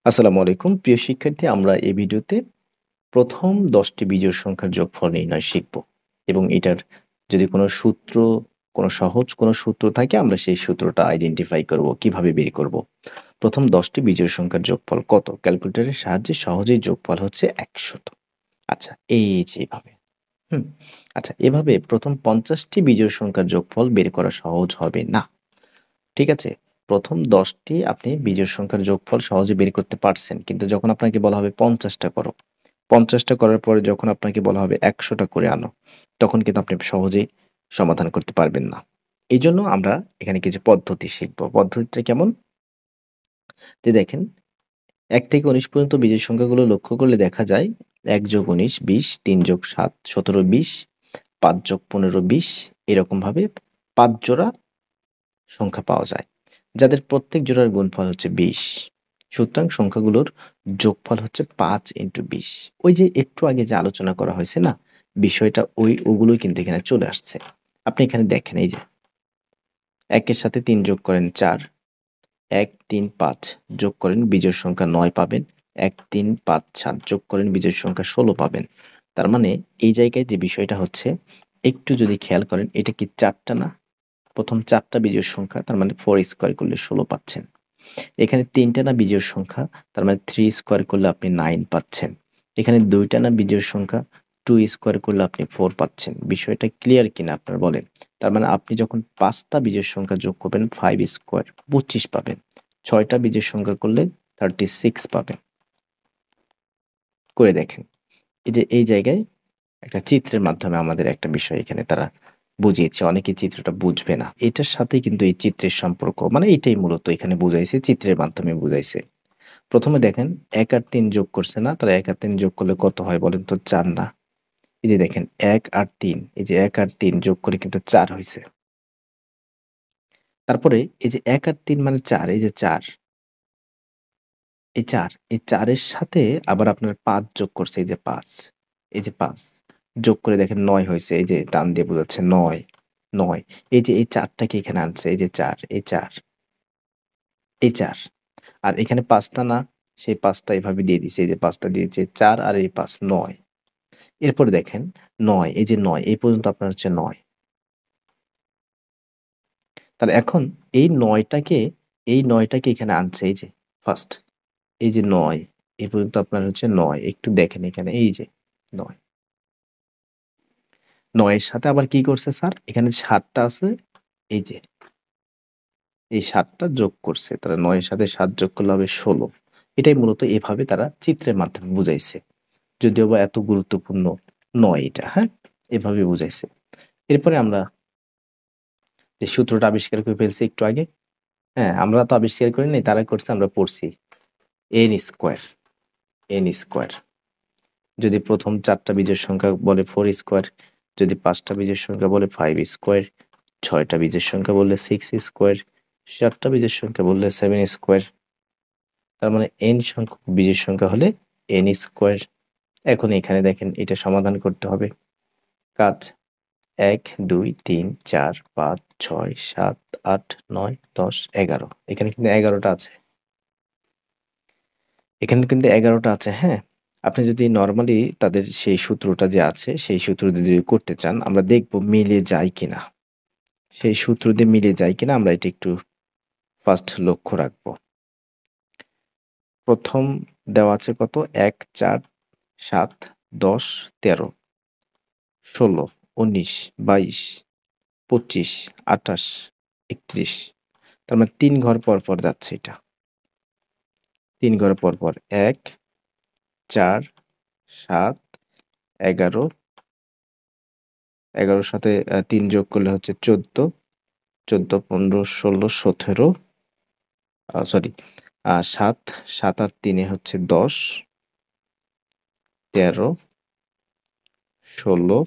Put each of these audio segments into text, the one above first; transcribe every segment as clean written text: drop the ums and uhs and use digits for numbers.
আসসালামু আলাইকুম। প্রিয় শিক্ষার্থী, আমরা এই ভিডিওতে প্রথম ১০ টি বিজোড় সংখ্যার যোগফল নির্ণয় শিখব এবং এটার যদি কোনো সূত্র, কোনো সহজ কোনো সূত্র থাকে আমরা সেই সূত্রটা আইডেন্টিফাই করব, কিভাবে বের করব। প্রথম ১০ টি বিজোড় সংখ্যার যোগফল কত? ক্যালকুলেটরের সাহায্যে সহজেই যোগফল হচ্ছে ১০০। আচ্ছা, এই যে এভাবে। হুম? আচ্ছা, এভাবে প্রথম ৫০ টি বিজোড় সংখ্যার যোগফল বের করা সহজ হবে না। ঠিক আছে? প্রথম ১০ টি আপনি বিজোড় সংখ্যার যোগফল সহজে বের করতে পারছেন। কিন্তু যখন আপনাকে বলা হবে ৫০ টা করো, ৫০ টা করার পরে যখন আপনাকে বলা হবে ১০০ টা করে আনো, তখন কিন্তু আপনি সহজেই সমাধান করতে পারবেন না। এজন্য আমরা এখানে কিছু পদ্ধতি শিখব। পদ্ধতিটা কেমন? যে দেখেন, ১ থেকে ১৯ পর্যন্ত বিজোড় সংখ্যাগুলো লক্ষ্য করলে দেখা যায় ১+১৯ ২০, ৩+৭ ১৭ ২০, ৫+১৫ ২০ এরকমভাবে ৫ জোড়া সংখ্যা পাওয়া যায়, যাদের প্রত্যেক জোড়ার গুণফল হচ্ছে ২০। সুতরাং সংখ্যাগুলোর যোগফল হচ্ছে ৫ ইন্টু ২০। ওই যে একটু আগে যে আলোচনা করা হয়েছে না, বিষয়টা ওগুলোই কিন্তু এখানে চলে আসছে। আপনি এখানে দেখেন, এই যে ১ এর সাথে ৩ যোগ করেন ৪, ১, ৩, ৫ যোগ করেন বিজোড় সংখ্যা ৯ পাবেন, ১, ৩, ৫, ৭ যোগ করেন বিজোড় সংখ্যা ১৬ পাবেন। তার মানে এই জায়গায় যে বিষয়টা হচ্ছে, একটু যদি খেয়াল করেন, এটা কি ৪ টা না? প্রথম ৪ টা বিজোড় সংখ্যা, তার মানে 4 স্কয়ার করলে ১৬ পাচ্ছেন। এখানে ৩ টা না বিজোড় সংখ্যা, তার মানে 3 স্কয়ার করলে আপনি 9 পাচ্ছেন। এখানে ২ টা না বিজোড় সংখ্যা, 2 স্কয়ার করলে আপনি 4 পাচ্ছেন। বিষয়টা ক্লিয়ার কিনা আপনারা বলেন? তার মানে আপনি যখন ৫ টা বিজোড় সংখ্যা যোগ করবেন 5 স্কয়ার 25 পাবেন। ৬ টা বিজোড় সংখ্যা করলে 36 পাবেন। করে দেখেন। এই যে এই জায়গায় একটা চিত্রের মাধ্যমে আমাদের একটা বিষয় এখানে তারা বুঝিয়েছে। অনেকে চিত্রটা বুঝবে না। এটার সাথেই কিন্তু এই চিত্রের সম্পর্ক। মানে এটাই মূলত এখানে বুঝাইছে, চিত্রের মাধ্যমে বুঝাইছে। ১ম এ দেখেন ১ আর ৩ যোগ করছে না? তাহলে ১ আর ৩ যোগ করলে কত হয় বলেন তো? ৪ না? এই যে দেখেন ১ আর ৩, এই যে ১ আর ৩ যোগ করে কিন্তু ৪ হইছে। তারপরে এই যে ১ আর ৩ মানে ৪, এই যে ৪, এই ৪ এর সাথে আবার আপনার ৫ যোগ করছে, এই যে ৫, এই যে ৫ যোগ করে দেখেন ৯ হইছে। এই যে টান দিয়ে বোঝাচ্ছে ৯, ৯। এই যে এই ৪ টাকে এখানে আনছে, এই যে ৪, এই ৪, এই ৪। আর এখানে ৫ টা না? সেই ৫ টা এভাবে দিয়ে দিছে। এই যে ৫ টা দিয়েছে ৪ আর এই ৫ ৯। এরপরে দেখেন ৯, এই যে ৯ এই পর্যন্ত আপনার হচ্ছে ৯। তাহলে এখন এই ৯ টাকে এই ৯ টাকে এখানে আনছে, এই যে ফার্স্ট, এই যে ৯ এই পর্যন্ত আপনার হচ্ছে ৯। একটু দেখেন এখানে, এই যে ৯। ৯ এর সাথে আবার কি করছে স্যার? এখানে ৭ টা আছে, এই যে এই ৭ টা যোগ করছে। তাহলে ৯ এর সাথে ৭ যোগ করলে হবে ১৬। এটাই মূলত এভাবে তারা চিত্রের মাধ্যমে বুঝাইছে। যদিও বা এত গুরুত্বপূর্ণ নয় এটা, হ্যাঁ? এভাবে বুঝাইছে। এরপরে আমরা যে সূত্রটা আবিষ্কার করে ফেলছি একটু আগে, হ্যাঁ? আমরা তো আবিষ্কার করি নাই, তারা করছে, আমরা পড়ছি। n square, n square. যদি প্রথম ৪ টা বিজোড় সংখ্যা বলে 4 স্কয়ার, যদি ৫ টা বিজোড় সংখ্যা বলে 5 স্কয়ার, ৬ টা বিজোড় সংখ্যা বললে 6 স্কয়ার, ৭ টা বিজোড় সংখ্যা বললে 7 স্কয়ার। তার মানে n সংখ্যক বিজোড় সংখ্যা হলে n স্কয়ার। এখন এখানে দেখেন এটা সমাধান করতে হবে। কাজ ১, ২, ৩, ৪, ৫, ৬, ৭, ৮, ৯, ১০, ১১। এখানে কিন্তু ১১ টা আছে। এখানে কিন্তু ১১ টা আছে, হ্যাঁ? আপনি যদি নরমালি তাদের সেই সূত্রটা যে আছে, সেই সূত্র দিয়ে যদি করতে চান, আমরা দেখব মিলে যায় কিনা। সেই সূত্র দিয়ে মিলে যায় কিনা আমরা এটা একটু ফার্স্ট লক্ষ্য রাখবো। প্রথম দেওয়া আছে কত? ১, ৪, ৭, ১০, ১৩, ১৬, ১৯, ২২, ২৫, ২৮, ৩১। তার মানে ৩ ঘর পর যাচ্ছে এটা। ৩ ঘর পর। ১, ৪, ৭, ১১, ১১ র সাথে ৩ যোগ করলে হচ্ছে ১৪, ১৪, ১৫, ১৬, ১৭, সরি ৭, ৭ আর ৩ এ হচ্ছে ১০, ১৩, ১৬,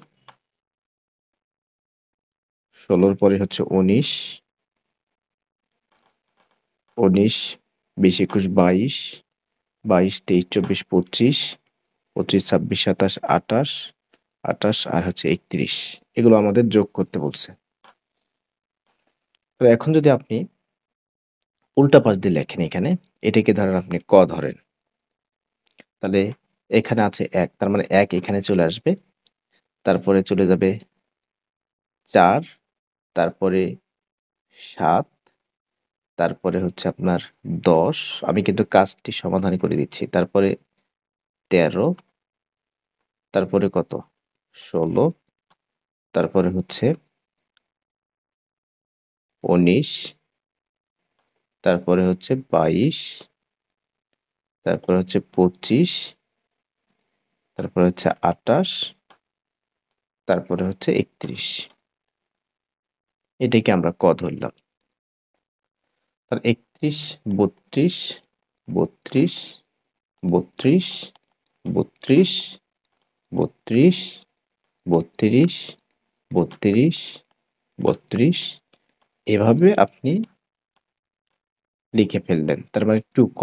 ১৬ র পরে হচ্ছে ১৯, ১৯, ২০, ২১, ২২, ২২, ২৩, ২৪, ২৫, ২৫, ২৬, ২৭, ২৮, ২৮ আর হচ্ছে ৩১। এগুলো আমাদের যোগ করতে বলছে। তো এখন যদি আপনি উল্টা পাশ দিয়ে লেখেন এখানে, এটাকে ধরেন আপনি ক ধরেন। তাহলে এখানে আছে ১, তার মানে ১ এখানে চলে আসবে। তারপরে চলে যাবে ৪, তারপরে ৭, তারপরে হচ্ছে আপনার ১০, আমি কিন্তু কাজটি সমাধান করে দিচ্ছি। তারপরে ১৩, তারপরে কত? ১৬, তারপরে হচ্ছে ১৯, তারপরে হচ্ছে ২২, তারপরে হচ্ছে ২৫, তারপরে হচ্ছে ২৮, তারপরে হচ্ছে ৩১। এটাকে আমরা ক ধরলাম। তাহলে ৩১, ৩২, ৩২, ৩২, ৩২, ৩২, ৩২, ৩২, ৩২, এভাবে আপনি লিখে ফেললেন। তার মানে 2ক।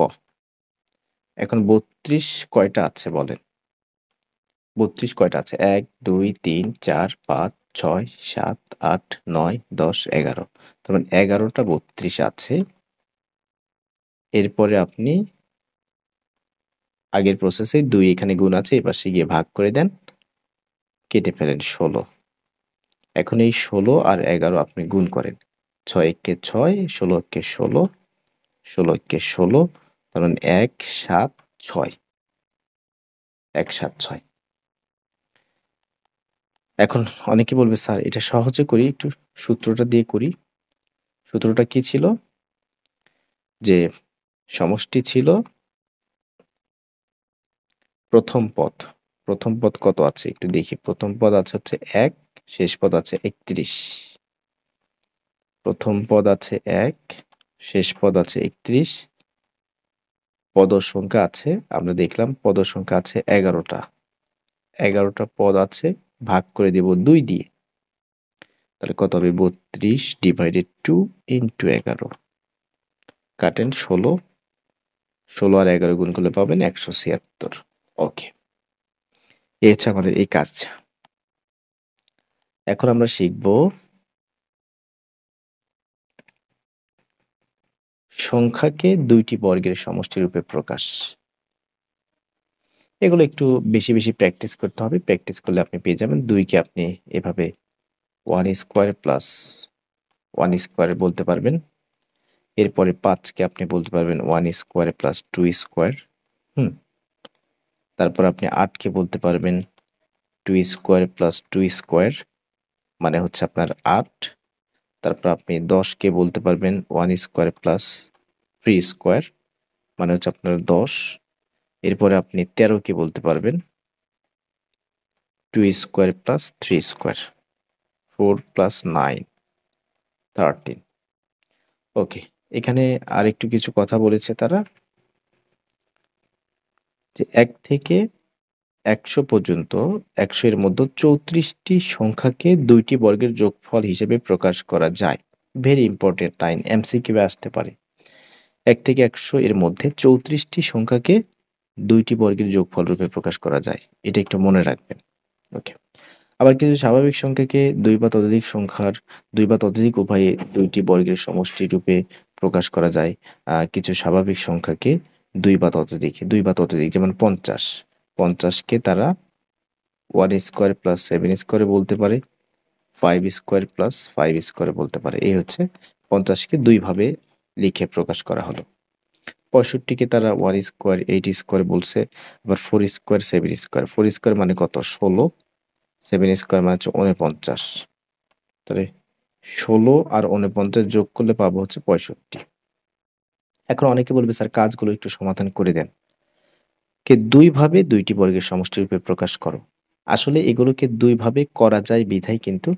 এখন ৩২ কয়টা আছে বলেন? ৩২ কয়টা আছে? ১, ২, ৩, ৪, ৫, ৬, ৭, ৮, ৯, ১০, ১১। তার মানে ১১টা ৩২ আছে। এরপরে আপনি আগের প্রসেসে ২ এখানে গুণ আছে, এপাশে গিয়ে ভাগ করে দেন, কেটে ফেলেন ১৬। এখন এই ১৬ আর ১১ আপনি গুণ করেন। ৬ একে ৬, ১৬ একে ১৬, ১৬ একে ১৬, তার মানে ১৭৬, ১৭৬। এখন অনেকে বলবে, স্যার এটা সহজে করি, একটু সূত্রটা দিয়ে করি। সূত্রটা কি ছিল? যে সমষ্টি ছিল প্রথম পদ। প্রথম পদ কত আছে একটু দেখি। প্রথম পদ আছে হচ্ছে ১, শেষ পদ আছে ৩১। প্রথম পদ আছে ১, শেষ পদ আছে ৩১। পদ সংখ্যা আছে, আমরা দেখলাম পদ সংখ্যা আছে ১১টা। ১১টা পদ আছে, ভাগ করে দেব ২ দিয়ে। তাহলে কত হবে? ৩২/2 ইন্টু ১১। কাটেন ১৬, ১৬ আর ১১ গুণ করলে পাবেন ১৭৬। ওকে, এই হচ্ছে আমাদের এই কাজ। এখন আমরা শিখব সংখ্যাকে ২টি বর্গের সমষ্টি রূপে প্রকাশ। এগুলো একটু বেশি, বেশি প্র্যাকটিস করতে হবে। প্র্যাকটিস করলে আপনি পেয়ে যাবেন। ২ কে আপনি এভাবে 1 স্কয়ার প্লাস 1 স্কয়ার বলতে পারবেন। এরপরে ৫ কে আপনি বলতে পারবেন 1 স্কয়ার প্লাস 2 স্কয়ার। হুম? তারপর আপনি ৮ কে বলতে পারবেন 2 স্কয়ার প্লাস 2 স্কয়ার, মানে হচ্ছে আপনার ৮। তারপর আপনি ১০ কে বলতে পারবেন 1 স্কয়ার প্লাস 3 স্কয়ার, মানে হচ্ছে আপনার ১০। এরপরে আপনি ১৩ কে বলতে পারবেন 2 স্কয়ার প্লাস 3 স্কয়ার, 4 প্লাস 9, 13। ওকে, এখানে আরেকটু কিছু কথা বলেছে তারা, যে ১ থেকে ১০০ পর্যন্ত ১০০ এর মধ্যে ৩৪টি সংখ্যাকে ২টি বর্গের যোগফল হিসেবে প্রকাশ করা যায়। ভেরি ইম্পোর্টেন্ট লাইন, এমসিকিউ এ আসতে পারে। ১ থেকে ১০০ এর মধ্যে ৩৪টি সংখ্যাকে ২টি বর্গের যোগফল রূপে প্রকাশ করা যায়। এটা একটু মনে রাখবেন। ওকে। আবার কিছু স্বাভাবিক সংখ্যাকে ২ বা ততোধিক সংখ্যার ২ বা ততোধিক উভয়ে ২টি বর্গের সমষ্টি রূপে প্রকাশ করা যায়। কিছু স্বাভাবিক সংখ্যাকে ২ বা ততোধিক, যেমন ৫০। ৫০ কে তারা 1 স্কয়ার প্লাস 7 স্কয়ার বলতে পারে, 5 স্কয়ার প্লাস 5 স্কয়ার বলতে পারে। এই হচ্ছে ৫০ কে ২ ভাবে লিখে প্রকাশ করা হলো। ৬৫ কে তারা 1 স্কয়ার 8 স্কয়ার বলছে, আবার 4 স্কয়ার 7 স্কয়ার। 4 স্কয়ার মানে কত? ১৬, 7 স্কয়ার মানে হচ্ছে ৪৯। তাহলে ১৬ আর ৪৯ যোগ করলে পাবো হচ্ছে ৬৫। এখন অনেকে বলবে, স্যার কাজগুলো একটু সমাধান করে দেন। কে ২ ভাবে ২টি বর্গের সমষ্টিরূপে প্রকাশ করো। আসলে এগুলোকে ২ ভাবে করা যায় বিধায় কিন্তু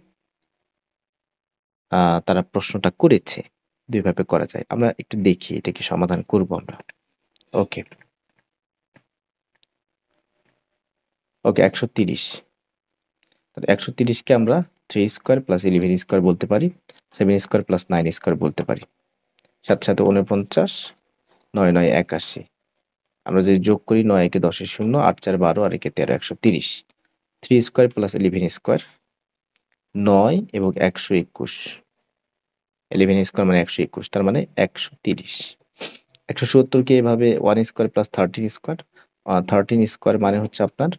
তারা প্রশ্নটা করেছে। ২ ভাবে করা যায়। আমরা একটু দেখি এটা কি সমাধান করব আমরা। ওকে। ওকে, ১৩০। তাহলে ১৩০ কে আমরা 3 স্কয়ার প্লাস 11 স্কয়ার বলতে পারি, 7 স্কয়ার প্লাস 9 স্কয়ার বলতে পারি। ৭ ৭ ৪৯, ৯ ৯ ৮১। আমরা যদি যোগ করি ৯ একে ১০ এর ০, ৮ ৪ ১২ আর একে ১৩, ১৩০। 3 স্কয়ার প্লাস 11 স্কয়ার, ৯ এবং ১২১। 11 স্কয়ার মানে ১২১, তার মানে ১৩০। ১৭০ কে এভাবে 1 স্কয়ার প্লাস 13 স্কয়ার, 13 স্কোয়ার মানে হচ্ছে আপনার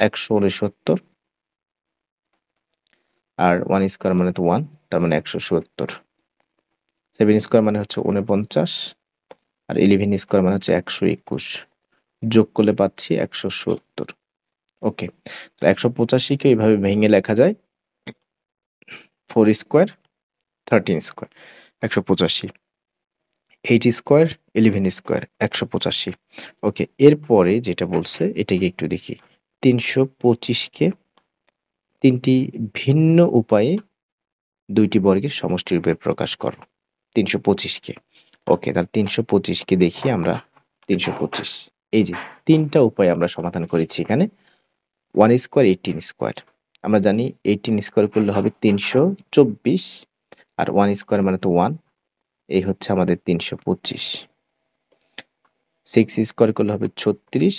169, আর 1 স্কোয়ার মানে তো 1, তার মানে 170। 7 স্কোয়ার মানে হচ্ছে 49, আর 11 স্কোয়ার মানে হচ্ছে 121। যোগ করলে পাচ্ছি 170। ওকে, 185কে এইভাবে ভেঙে লেখা যায় 4 স্কোয়ার 13 স্কোয়ার 185, 8 স্কোয়ার 11 স্কোয়ার 185। ওকে, এরপরে যেটা বলছে এটাকে একটু দেখি। 325কে তিনটি ভিন্ন উপায়ে দুইটি বর্গের সমষ্টিরূপে প্রকাশ করো। 325কে, ওকে, তাহলে 325কে দেখি আমরা। 325, এই যে তিনটা উপায়ে আমরা সমাধান করেছি এখানে। 1 স্কোয়ার 18 স্কোয়ার, আমরা জানি 18 স্কোয়ার করলে হবে 324, আর 1 স্কোয়ার মানে তো 1, এই হচ্ছে আমাদের 325। 6 স্কোয়ার করলে হবে 36,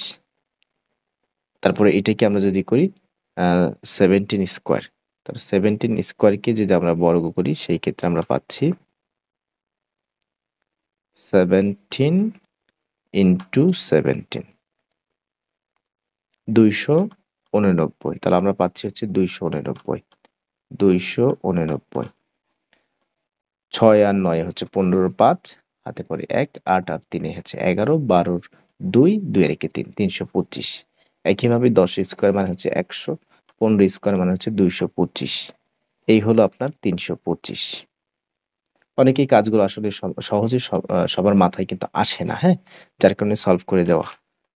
তারপরে এটাকে আমরা যদি করি 17 স্কোয়ার, তাহলে 17 স্কোয়ারকে যদি আমরা বর্গ করি সেই ক্ষেত্রে আমরা পাচ্ছি 17 ইন্টু 17, 289। তাহলে আমরা পাচ্ছি হচ্ছে 289, 289। 6 আর 9 হচ্ছে 15, 5 হাতে পড়ে 1, 8 আর 3 হচ্ছে 11, 12 2, 2 এর 3, 325। একইভাবে 10 স্কোয়ার মানে হচ্ছে 100, 15 স্কোয়ার মানে হচ্ছে 225। এই হলো আপনার 325। অনেকেই কাজগুলো আসলে সহজে সবার মাথায় কিন্তু আসে না, হ্যাঁ? যার কারণে সলভ করে দেওয়া।